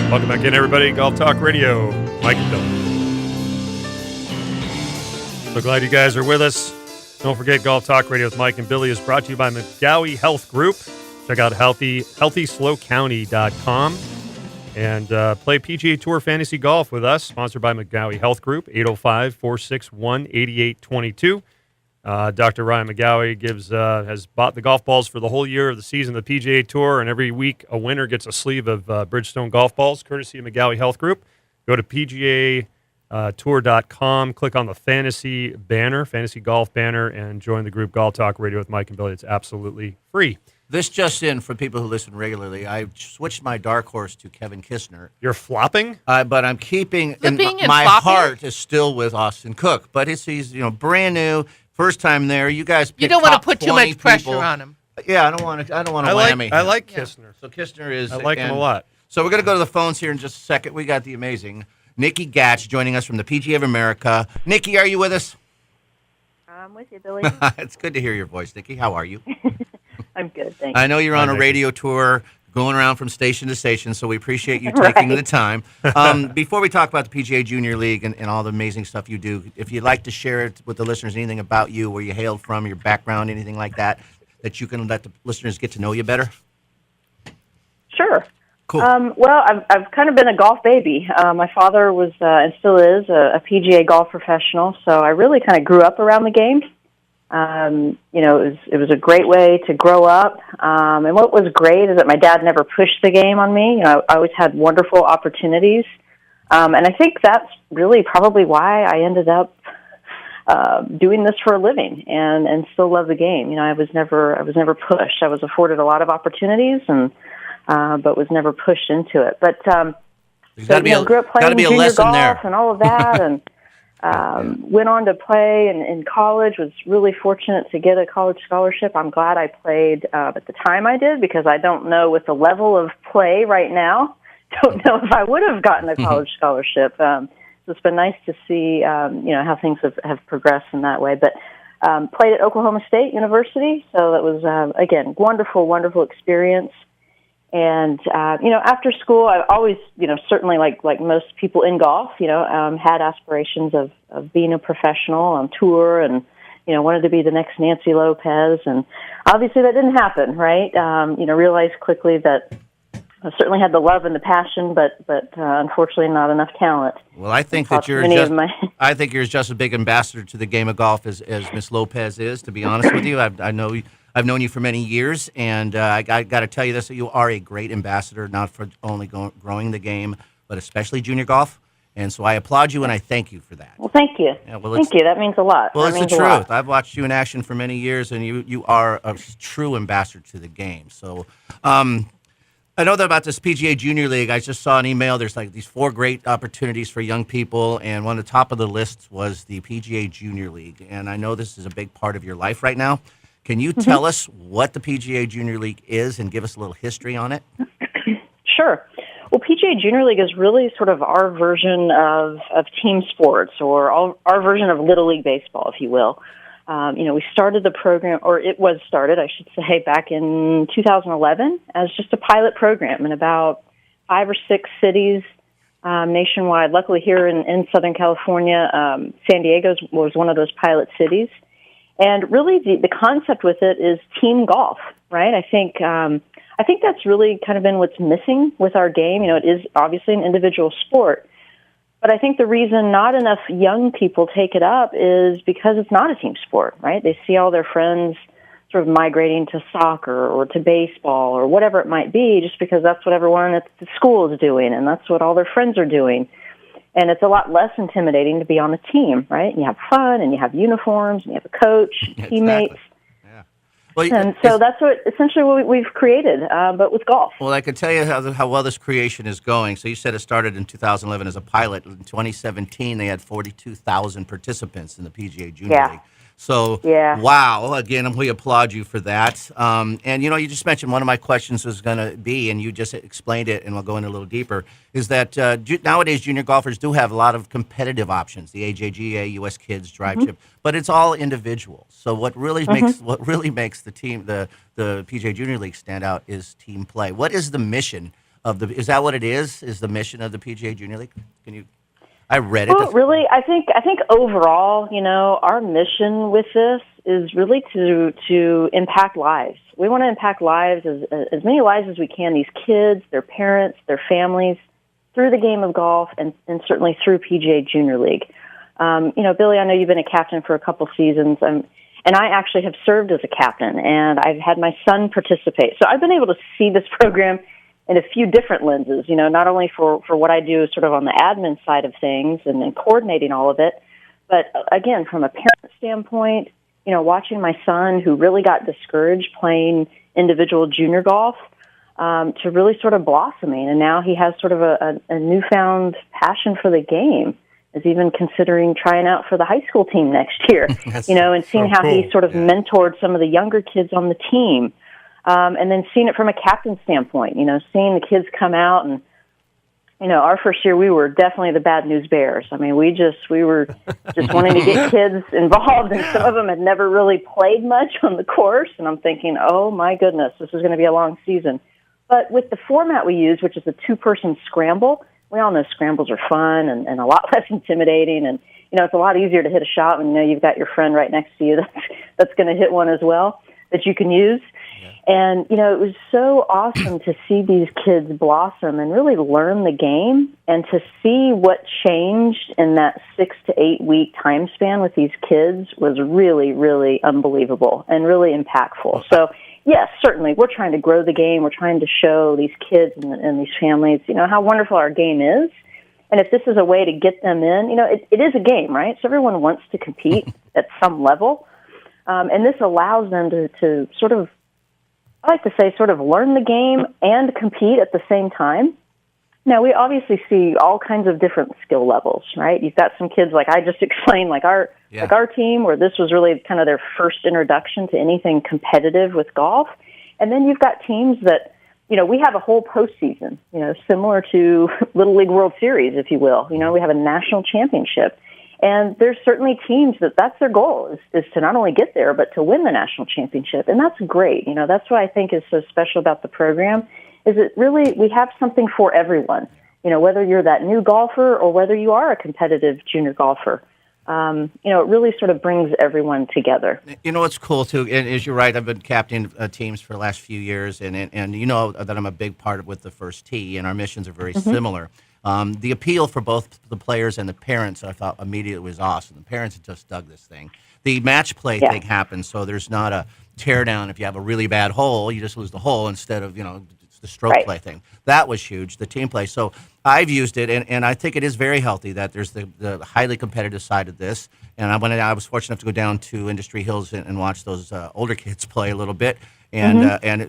Welcome back in, everybody. Golf Talk Radio. Mike and Bill. So glad you guys are with us. Don't forget, Golf Talk Radio with Mike and Billy is brought to you by McGowie Health Group. Check out healthyslowcounty.com and play PGA Tour Fantasy Golf with us, sponsored by McGowie Health Group, 805-461-8822. Dr. Ryan McGowie has bought the golf balls for the whole year of the season of the PGA Tour, and every week a winner gets a sleeve of Bridgestone golf balls, courtesy of McGowie Health Group. Go to PGAtour.com, click on the fantasy golf banner, and join the group Golf Talk Radio with Mike and Billy. It's absolutely free. This just in, for people who listen regularly, I switched my dark horse to Kevin Kistner. You're flopping? But I'm keeping, my heart is still with Austin Cook. But he's brand new. First time there, you guys. You don't want to put too much pressure on him. Yeah, I don't want to whammy. I like Kistner. So Kistner is. I like him a lot. So we're going to go to the phones here in just a second. We got the amazing Nikki Gatch joining us from the PGA of America. Nikki, are you with us? I'm with you, Billy. It's good to hear your voice, Nikki. How are you? I'm good, thanks. I know you're on a radio tour, going around from station to station, so we appreciate you taking the time. Before we talk about the PGA Junior League and all the amazing stuff you do, if you'd like to share it with the listeners, anything about you, where you hailed from, your background, anything like that, that you can let the listeners get to know you better? Sure. Cool. Well, I've kind of been a golf baby. My father was and still is a PGA golf professional, so I really kind of grew up around the game. It was a great way to grow up. And what was great is that my dad never pushed the game on me. I always had wonderful opportunities. And I think that's really probably why I ended up doing this for a living and still love the game. I was never pushed. I was afforded a lot of opportunities but was never pushed into it. But grew up playing junior golf and all of that, and went on to play in college. Was really fortunate to get a college scholarship. I'm glad I played at the time I did, because I don't know with the level of play right now. Don't know if I would have gotten a college scholarship. So it's been nice to see how things have progressed in that way. But played at Oklahoma State University, so that was again wonderful experience. And, after school, I always, certainly like most people in golf, had aspirations of being a professional on tour and, wanted to be the next Nancy Lopez. And obviously that didn't happen, right? Realized quickly that I certainly had the love and the passion, but unfortunately not enough talent. Well, I think that you're just a big ambassador to the game of golf as Miss Lopez is, to be honest with you. I've known you for many years, and I got to tell you this, that you are a great ambassador, not for only growing the game, but especially junior golf. And so I applaud you, and I thank you for that. Well, thank you. Yeah, thank you. That means a lot. Well, it's the truth. I've watched you in action for many years, and you are a true ambassador to the game. So I know that about this PGA Junior League. I just saw an email. There's these 4 great opportunities for young people, and one of the top of the list was the PGA Junior League. And I know this is a big part of your life right now. Can you tell us what the PGA Junior League is and give us a little history on it? Sure. Well, PGA Junior League is really sort of our version of team sports, or our version of Little League Baseball, if you will. We started the program, or it was started, I should say, back in 2011 as just a pilot program in about 5 or 6 cities nationwide. Luckily here in Southern California, San Diego was one of those pilot cities. And really the concept with it is team golf, right? I think that's really kind of been what's missing with our game. It is obviously an individual sport, but I think the reason not enough young people take it up is because it's not a team sport, right? They see all their friends sort of migrating to soccer or to baseball or whatever it might be, just because that's what everyone at the school is doing and that's what all their friends are doing. And it's a lot less intimidating to be on a team, right? And you have fun, and you have uniforms, and you have a coach, teammates. Exactly. Yeah. Well, and so that's essentially what we've created, but with golf. Well, I can tell you how well this creation is going. So you said it started in 2011 as a pilot. In 2017, they had 42,000 participants in the PGA Junior League. So, wow, again, we applaud you for that. And, you just mentioned one of my questions was going to be, and you just explained it, and we'll go in a little deeper, is that nowadays junior golfers do have a lot of competitive options, the AJGA, U.S. Kids, Drive Chip, but it's all individual. So what really makes the team, the PGA Junior League stand out is team play. What is the mission Is that what it is? Is the mission of the PGA Junior League? I read it. Well, really, I think overall, our mission with this is really to impact lives. We want to impact lives, as many lives as we can, these kids, their parents, their families, through the game of golf and certainly through PGA Junior League. Billy, I know you've been a captain for a couple seasons, and I actually have served as a captain, and I've had my son participate. So I've been able to see this program in a few different lenses, not only for what I do sort of on the admin side of things and coordinating all of it, but again, from a parent standpoint, watching my son who really got discouraged playing individual junior golf, to really sort of blossoming. And now he has sort of a newfound passion for the game, is even considering trying out for the high school team next year, and seeing how he sort of mentored some of the younger kids on the team. And then seeing it from a captain standpoint, seeing the kids come out and, our first year we were definitely the bad news bears. I mean, we were just wanting to get kids involved, and some of them had never really played much on the course. And I'm thinking, oh my goodness, this is going to be a long season. But with the format we use, which is a 2-person scramble, we all know scrambles are fun and a lot less intimidating. And, it's a lot easier to hit a shot when you've got your friend right next to you that's going to hit one as well that you can use. And, it was so awesome to see these kids blossom and really learn the game, and to see what changed in that 6 to 8 week time span with these kids was really, really unbelievable and really impactful. So, yes, certainly we're trying to grow the game. We're trying to show these kids and these families, how wonderful our game is. And if this is a way to get them in, it is a game, right? So everyone wants to compete at some level. And this allows them to sort of, I like to say, sort of learn the game and compete at the same time. Now, we obviously see all kinds of different skill levels, right? You've got some kids, like I just explained, like our team, where this was really kind of their first introduction to anything competitive with golf. And then you've got teams that, we have a whole postseason, similar to Little League World Series, if you will. We have a national championship. And there's certainly teams that's their goal, is to not only get there, but to win the national championship. And that's great. That's what I think is so special about the program, is it really, we have something for everyone. Whether you're that new golfer or whether you are a competitive junior golfer. It really sort of brings everyone together. What's cool, too, and as you're right, I've been captaining teams for the last few years, and that I'm a big part of with the First Tee, and our missions are very similar. The appeal for both the players and the parents, I thought, immediately was awesome. The parents just dug this thing. The match play thing happens, so there's not a tear down. If you have a really bad hole, you just lose the hole instead of, it's the stroke play thing. That was huge, the team play. So I've used it, and I think it is very healthy that there's the highly competitive side of this. And I was fortunate enough to go down to Industry Hills and watch those older kids play a little bit. And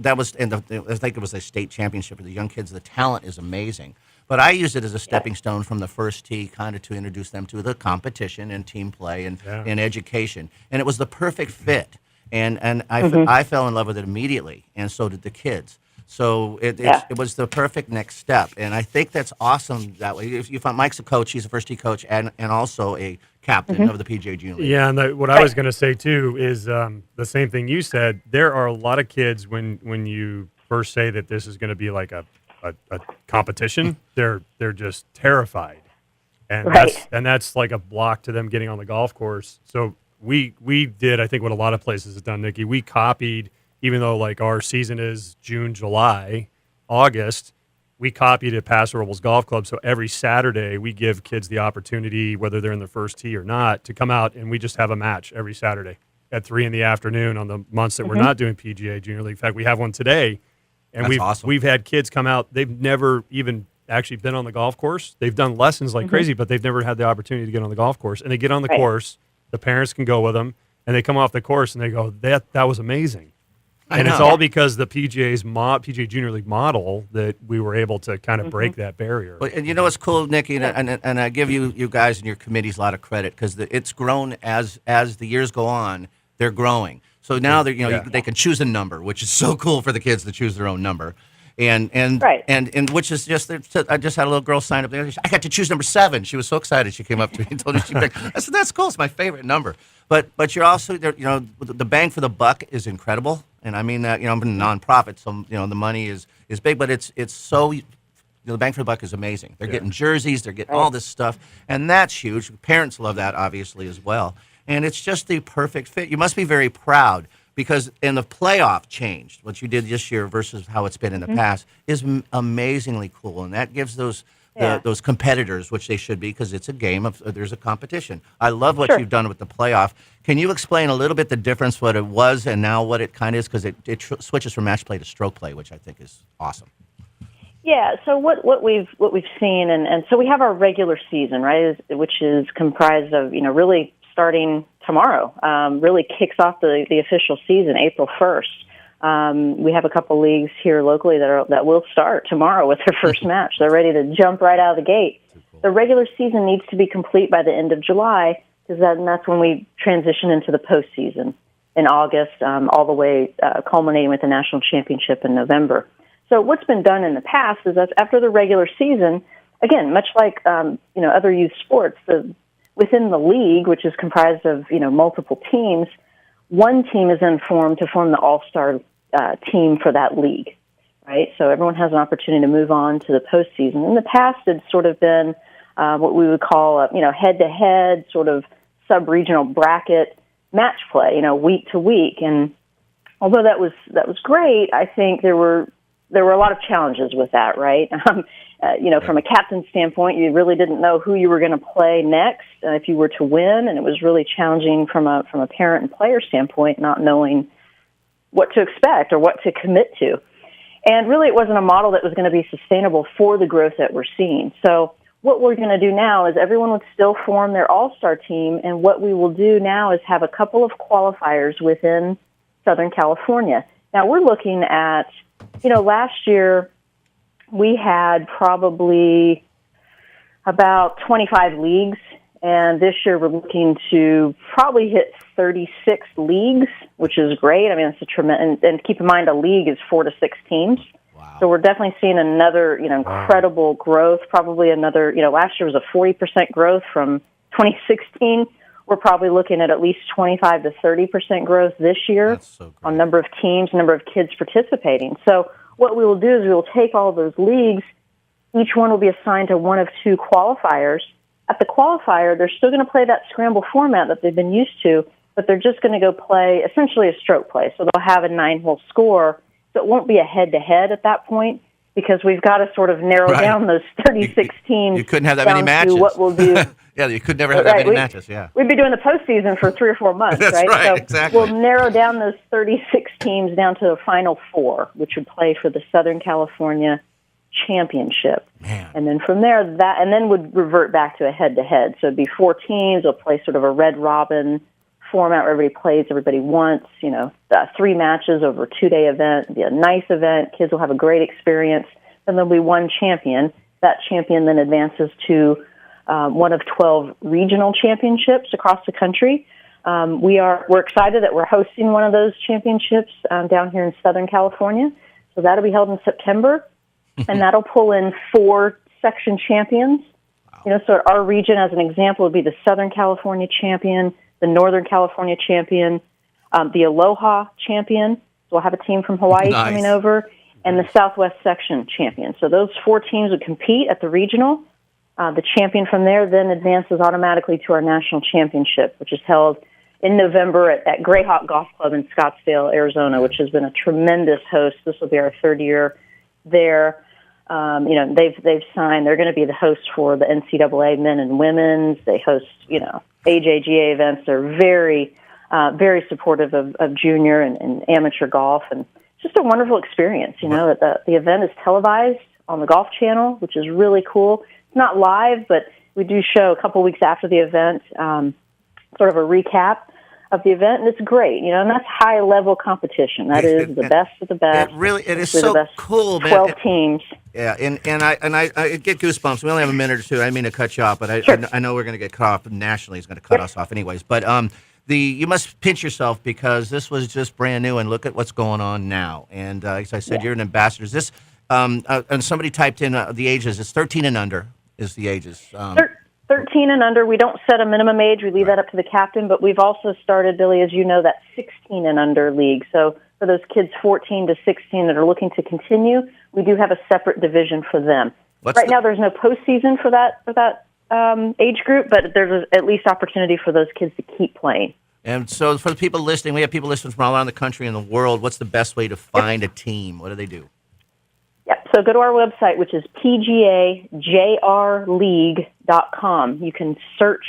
that was, I think it was a state championship for the young kids. The talent is amazing. But I used it as a stepping stone from the First Tee, kind of to introduce them to the competition and team play and education. And it was the perfect fit. And I fell in love with it immediately, and so did the kids. So it was the perfect next step. And I think that's awesome that way. If you find Mike's a coach, he's a First Tee coach, and also a captain of the PGA Junior League. Yeah, and what I was going to say, too, is the same thing you said. There are a lot of kids, when you first say that this is going to be like a competition, they're just terrified, and that's like a block to them getting on the golf course. So we did, I think, what a lot of places have done, Nikki. We copied, even though like our season is June, July, August, we copied at Paso Robles Golf Club. So every Saturday we give kids the opportunity, whether they're in the First Tee or not, to come out, and we just have a match every Saturday at 3 p.m. on the months that we're not doing PGA Junior League. In fact, we have one today. And we've had kids come out. They've never even actually been on the golf course. They've done lessons like crazy, but they've never had the opportunity to get on the golf course. And they get on the course. The parents can go with them, and they come off the course and they go, "That was amazing." And it's all because the PGA Junior League model that we were able to kind of break that barrier. Well, and what's cool, Nikki, and I give you guys and your committees a lot of credit, because it's grown as the years go on. They're growing. So now they can choose a number, which is so cool for the kids to choose their own number, and which is just, I just had a little girl sign up there. I got to choose number 7. She was so excited. She came up to me and told me she picked. I said, "That's cool. It's my favorite number." But you're also there. The bang for the buck is incredible, and I mean that. I'm in a nonprofit, so the money is big, but it's so the bang for the buck is amazing. They're getting jerseys, they're getting all this stuff, and that's huge. Parents love that, obviously, as well. And it's just the perfect fit. You must be very proud because in the playoff changed, what you did this year versus how it's been in the past, is amazingly cool. And that gives those those competitors, which they should be, because it's a game of there's a competition. I love what you've done with the playoff. Can you explain a little bit the difference, what it was and now what it kind of is? Because it switches from match play to stroke play, which I think is awesome. Yeah, so what we've seen, and so we have our regular season, right, which is comprised of, really starting tomorrow, really kicks off the official season, April 1st. We have a couple leagues here locally that will start tomorrow with their first match. They're ready to jump right out of the gate. Cool. The regular season needs to be complete by the end of July, because that's when we transition into the postseason in August, all the way culminating with the national championship in November. So what's been done in the past is that after the regular season, again, much like other youth sports, within the league, which is comprised of multiple teams, one team is then formed to form the all-star team for that league, right? So everyone has an opportunity to move on to the postseason. In the past, it's sort of been what we would call head-to-head sort of sub-regional bracket match play, week to week. And although that was great, I think there were a lot of challenges with that, right? From a captain standpoint, you really didn't know who you were going to play next if you were to win, and it was really challenging from a parent and player standpoint, not knowing what to expect or what to commit to. And really, it wasn't a model that was going to be sustainable for the growth that we're seeing. So what we're going to do now is everyone would still form their all-star team, and what we will do now is have a couple of qualifiers within Southern California. Now, we're looking at, last year we had probably about 25 leagues, and this year we're looking to probably hit 36 leagues, which is great. I mean, it's a tremendous, and keep in mind a league is 4 to 6 teams. Wow. So we're definitely seeing another, incredible growth, probably another, last year was a 40% growth from 2016. We're probably looking at least 25 to 30% growth this year on number of teams, number of kids participating. So what we will do is we will take all those leagues. Each one will be assigned to one of two qualifiers. At the qualifier, they're still going to play that scramble format that they've been used to, but they're just going to go play essentially a stroke play. So they'll have a 9-hole score. So it won't be a head-to-head at that point, because we've got to sort of narrow down those 36 teams. You couldn't have that many matches. What we'll do. Yeah, you could never have that many matches, yeah. We'd be doing the postseason for 3 or 4 months, That's right? right, So exactly. we'll narrow down those 36 teams down to the final 4, which would play for the Southern California Championship. Man. And then from there, and then would revert back to a head-to-head. So it'd be 4 teams. They'll play sort of a red-robin format where everybody plays everybody once, 3 matches over a 2-day event. It'll be a nice event. Kids will have a great experience. And there'll be one champion. That champion then advances to one of 12 regional championships across the country. We're excited that we're hosting one of those championships down here in Southern California. So that'll be held in September, and that'll pull in 4 section champions. Wow. So our region, as an example, would be the Southern California champion, the Northern California champion, the Aloha champion. So we'll have a team from Hawaii coming over, and the Southwest section champion. So those 4 teams would compete at the regional. The champion from there then advances automatically to our national championship, which is held in November at Greyhawk Golf Club in Scottsdale, Arizona, which has been a tremendous host. This will be our 3rd year there. They've signed. They're going to be the host for the NCAA men and women's. They host, AJGA events. They're very, very supportive of junior and amateur golf, and just a wonderful experience. The event is televised on the Golf Channel, which is really cool. It's not live, but we do show a couple weeks after the event, sort of a recap of the event, and it's great, and that's high-level competition. That is the best of the best. It is so cool, man. 12 teams. Yeah, and I get goosebumps. We only have a minute or two. I didn't mean to cut you off, but I know we're going to get cut off. Nationally, it's going to cut us off anyways. But you must pinch yourself, because this was just brand new, and look at what's going on now. And as I said, you're an ambassador. Is this and somebody typed in the ages. It's 13 and under is the ages. 13 and under. We don't set a minimum age. We leave that up to the captain. But we've also started, Billy, as you know, that 16 and under league. So for those kids 14 to 16 that are looking to continue, we do have a separate division for them. Right now, there's no postseason for that age group, but there's at least opportunity for those kids to keep playing. And so for the people listening, we have people listening from all around the country and the world. What's the best way to find a team? What do they do? Yep. So go to our website, which is pgajrleague.com. You can search,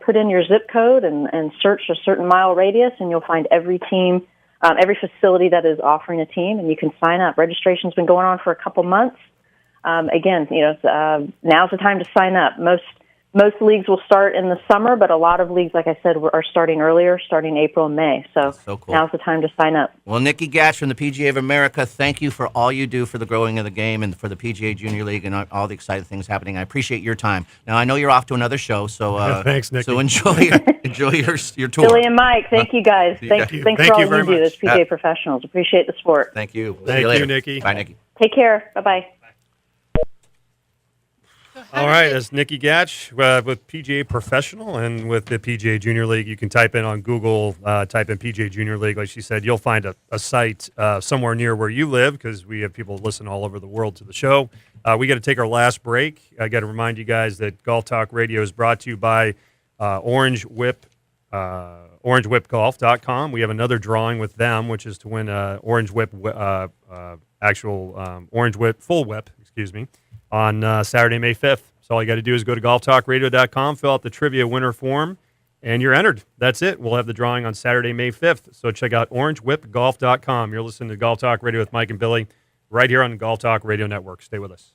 put in your zip code and search a certain mile radius, and you'll find every team, every facility that is offering a team, and you can sign up. Registration's been going on for a couple months. Again, now's the time to sign up. Most leagues will start in the summer, but a lot of leagues, like I said, are starting earlier, starting April and May. So cool. Now's the time to sign up. Well, Nikki Gatch from the PGA of America, thank you for all you do for the growing of the game and for the PGA Junior League and all the exciting things happening. I appreciate your time. Now, I know you're off to another show, so thanks, Nikki. So enjoy your tour. Billy and Mike, thank you guys. Thanks for all you do as PGA professionals. Appreciate the sport. Thank you. Thank you, Nikki. Bye, Nikki. Take care. Bye-bye. All right, that's Nikki Gatch with PGA Professional and with the PGA Junior League. You can type in on Google, type in PGA Junior League. Like she said, you'll find a site somewhere near where you live because we have people listen all over the world to the show. We got to take our last break. I got to remind you guys that Golf Talk Radio is brought to you by Orange Whip, OrangeWhipGolf.com. We have another drawing with them, which is to win Orange Whip, Orange Whip, full whip, on Saturday, May 5th. So all you got to do is go to golftalkradio.com, fill out the trivia winner form, and you're entered. That's it. We'll have the drawing on Saturday, May 5th. So check out orangewhipgolf.com. You're listening to Golf Talk Radio with Mike and Billy right here on the Golf Talk Radio Network. Stay with us.